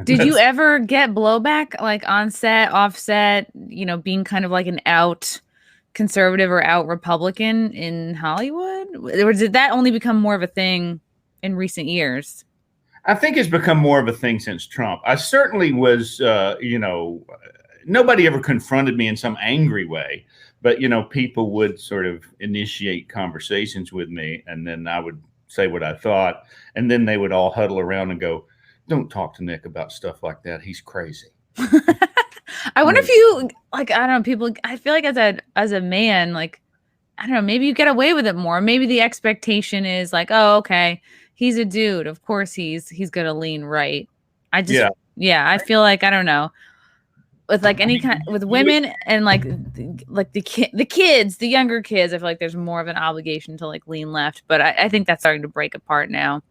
Did you ever get blowback, like on set, off set, being kind of like an out conservative or out Republican in Hollywood? Or did that only become more of a thing in recent years? I think it's become more of a thing since Trump. I certainly was, nobody ever confronted me in some angry way, but, people would sort of initiate conversations with me, and then I would say what I thought, and then they would all huddle around and go, "Don't talk to Nick about stuff like that. He's crazy." I wonder if you, like, I don't know, people, I feel like as a man, like, I don't know, maybe you get away with it more. Maybe the expectation is like, oh, okay, he's a dude. Of course he's going to lean right. I feel like, I don't know, with like any kind, with women and like the kids, the younger kids, I feel like there's more of an obligation to like lean left, but I think that's starting to break apart now.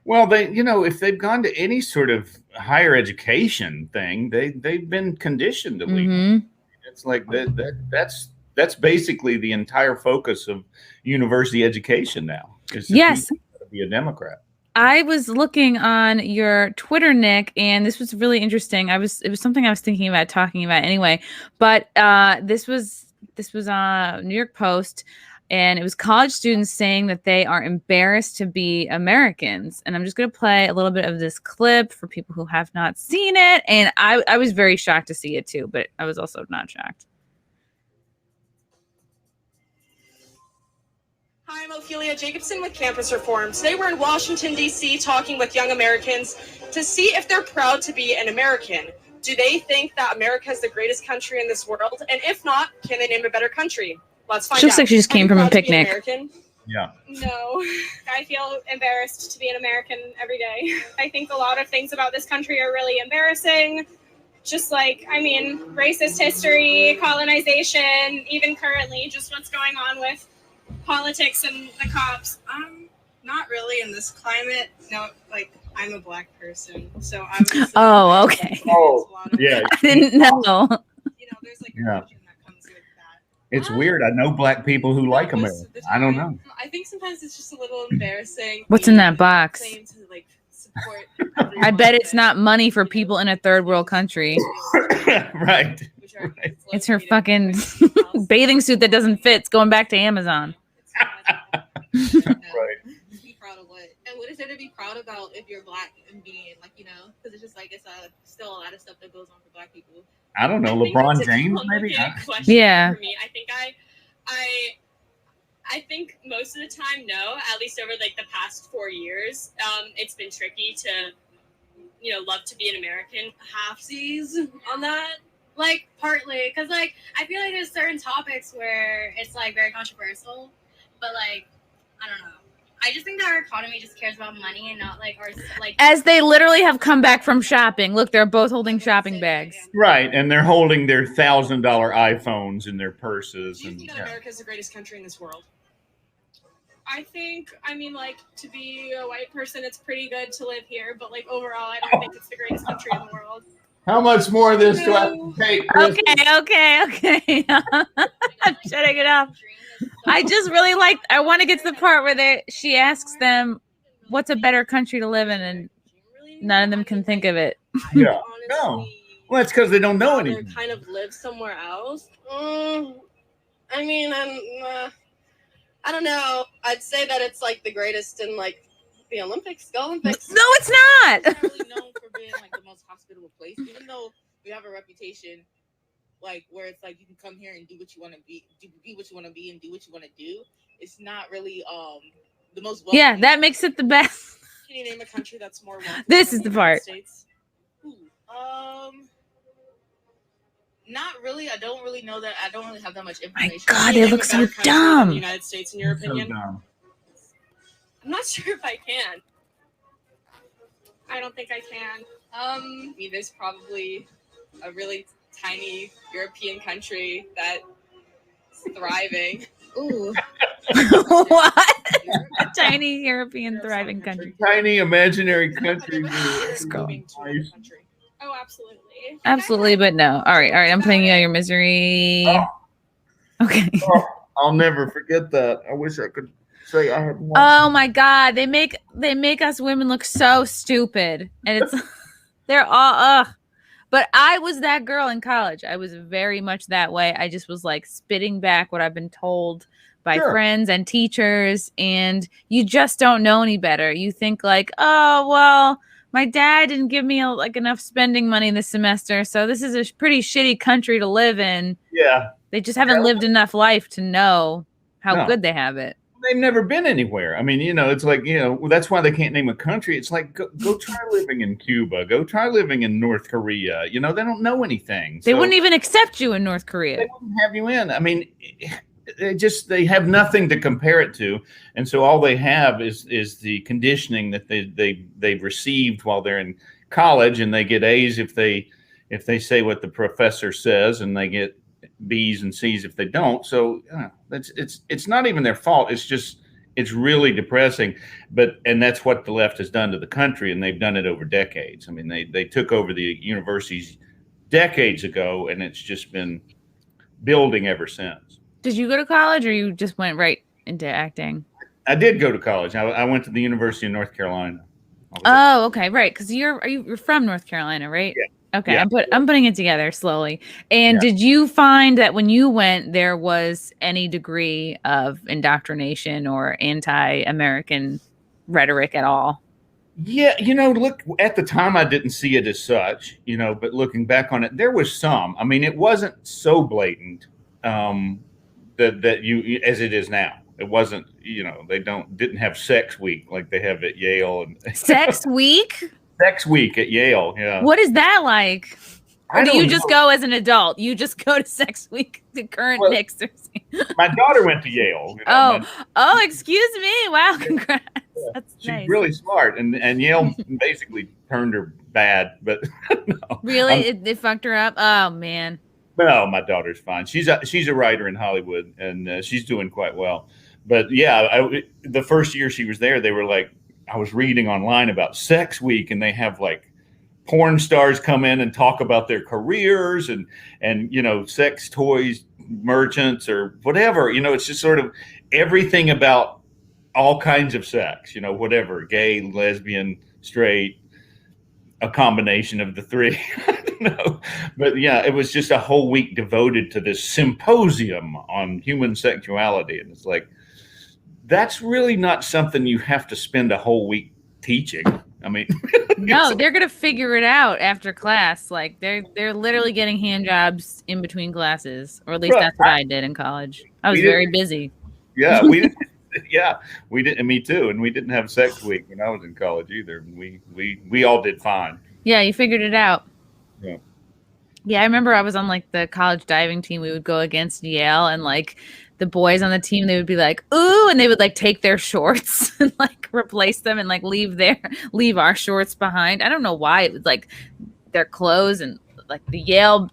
Well, if they've gone to any sort of higher education thing, they've been conditioned to lean. Mm-hmm. It's like that's basically the entire focus of university education now. Yes, to be a Democrat. I was looking on your Twitter, Nick, and this was really interesting. It was something I was thinking about talking about anyway. But this was New York Post, and it was college students saying that they are embarrassed to be Americans. And I'm just going to play a little bit of this clip for people who have not seen it. And I was very shocked to see it too, but I was also not shocked. Hi, I'm Ophelia Jacobson with Campus Reform. Today we're in Washington, D.C. talking with young Americans to see if they're proud to be an American. Do they think that America is the greatest country in this world? And if not, can they name a better country? Let's find out. She looks like she just came from a picnic. Yeah. No, I feel embarrassed to be an American every day. I think a lot of things about this country are really embarrassing. Just like, racist history, colonization, even currently, just what's going on with politics and the cops. Not really in this climate. No, like, I'm a black person, so obviously. Oh, okay. Oh, yeah. I didn't know. There's like a religion that comes with that. It's weird. I know black people who like America. I don't know. I think sometimes it's just a little embarrassing. What's in that box? To, like, support I bet it's not money for people in a third world country. Right. It's her fucking bathing suit that doesn't fit. It's going back to Amazon. Right. Be proud of what? And what is there to be proud about if you're black and being like, because it's just like it's still a lot of stuff that goes on for black people. I don't know. LeBron James, maybe. Yeah. For me, I think most of the time, no. At least over like the past 4 years, it's been tricky to, love to be an American. Halfsies on that. Like partly, because like I feel like there's certain topics where it's like very controversial, but like I don't know. I just think that our economy just cares about money and not like our like. As they literally have come back from shopping. Look, they're both holding shopping bags. Right, and they're holding their $1,000 iPhones in their purses. Do you think that America is the greatest country in this world? I think, like, to be a white person, it's pretty good to live here, but like overall, I don't think it's the greatest country in the world. How much more of this do I have to take? Okay. I'm shutting it off. I just really I want to get to the part where she asks them, what's a better country to live in? And none of them can think of it. Yeah. No. Well, that's because they don't know anything. Kind of live somewhere else. I don't know. I'd say that it's like the greatest in like the Olympics. Go Olympics. No, it's not. It's not really known for being like the most hospitable place, even though we have a reputation like where it's like you can come here and do what you want to be what you want to be, and do what you want to do. It's not really the most. Yeah, that makes it the best. Can you name a country that's more? This is the part. Not really. I don't really know that. I don't really have that much information. My God, they look so dumb. The United States, in your opinion? So dumb. I'm not sure if I can. I don't think I can. There's probably a really tiny European country that's thriving. Ooh. What? A tiny European thriving country. Tiny imaginary country. Oh, absolutely. Absolutely, but no. All right. I'm putting you out of your misery. Okay. Oh, I'll never forget that. I wish I could say I had one. Oh my God, they make us women look so stupid, and it's They're all ugh. But I was that girl in college. I was very much that way. I just was like spitting back what I've been told by friends and teachers, and you just don't know any better. You think like, oh, well, my dad didn't give me like enough spending money this semester, so this is a pretty shitty country to live in. Yeah. They just haven't lived enough life to know how good they have it. They've never been anywhere. I mean, it's like, that's why they can't name a country. It's like, go try living in Cuba. Go try living in North Korea. They don't know anything. They wouldn't even accept you in North Korea. They wouldn't have you in. I mean, they have nothing to compare it to. And so all they have is the conditioning that they've received while they're in college, and they get A's if they say what the professor says, and they get B's and C's if they don't. So it's not even their fault. It's really depressing. And that's what the left has done to the country, and they've done it over decades. I mean, they took over the universities decades ago, and it's just been building ever since. Did you go to college, or you just went right into acting? I did go to college. I went to the University of North Carolina. Oh, okay, right. Because you're from North Carolina, right? Yeah. Okay, yeah. I'm putting it together slowly. And did you find that when you went, there was any degree of indoctrination or anti-American rhetoric at all? Yeah, look, at the time I didn't see it as such, but looking back on it, there was some. I mean, it wasn't so blatant that you as it is now. It wasn't, they didn't have sex week like they have at Yale. And Sex week? Sex week at Yale, yeah. What is that like? Or do you just know. go as an adult? You just go to sex week to current Knicks? My daughter went to Yale. Excuse me. Wow, congrats. Yeah. That's She's nice. really smart, and Yale basically turned her bad, but no. Really? It fucked her up? Oh, man. No, my daughter's fine. She's a writer in Hollywood, and she's doing quite well. But yeah, the first year she was there, they were like, I was reading online about Sex Week, and they have like porn stars come in and talk about their careers and sex toys merchants or whatever. It's just sort of everything about all kinds of sex, whatever, gay, lesbian, straight, a combination of the three. I don't know. But yeah, it was just a whole week devoted to this symposium on human sexuality. And it's like, that's really not something you have to spend a whole week teaching. I mean, no, they're gonna figure it out after class. Like they're literally getting hand jobs in between classes, or at least that's what I did in college. I was very busy. Yeah, we didn't. Yeah, we didn't. Me too. And we didn't have sex week when I was in college either. We all did fine. Yeah, you figured it out. Yeah. Yeah, I remember I was on like the college diving team. We would go against Yale, and like the boys on the team, they would be like, ooh, and they would like take their shorts and like replace them and like leave our shorts behind. I don't know why. It was like their clothes and like the Yale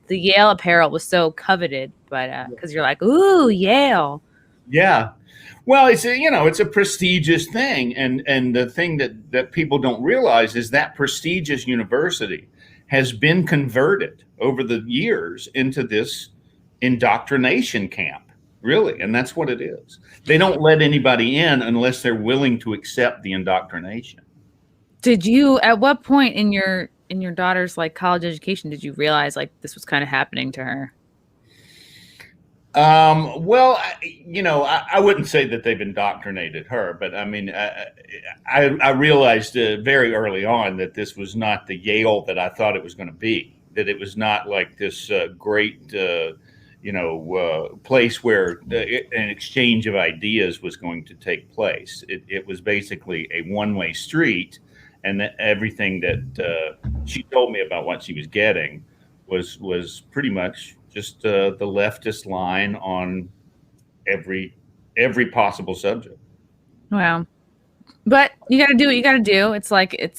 apparel was so coveted, but because you're like, ooh, Yale. Yeah. Well, it's a prestigious thing. And the thing that people don't realize is that prestigious university has been converted over the years into this indoctrination camp. Really, and that's what it is. They don't let anybody in unless they're willing to accept the indoctrination. Did you, at what point in your daughter's like college education, did you realize like this was kind of happening to her? Well, I wouldn't say that they've indoctrinated her, but I mean, I realized very early on that this was not the Yale that I thought it was going to be. That it was not like this great. Place where an exchange of ideas was going to take place. It was basically a one-way street, and that everything that she told me about what she was getting was pretty much just the leftist line on every possible subject. Wow. But you got to do what you got to do. It's like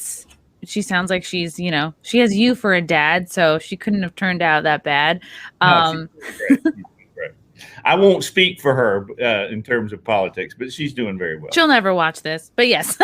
she sounds like she's, she has you for a dad, so she couldn't have turned out that bad. No, she's great. I won't speak for her in terms of politics, but she's doing very well. She'll never watch this, but yes.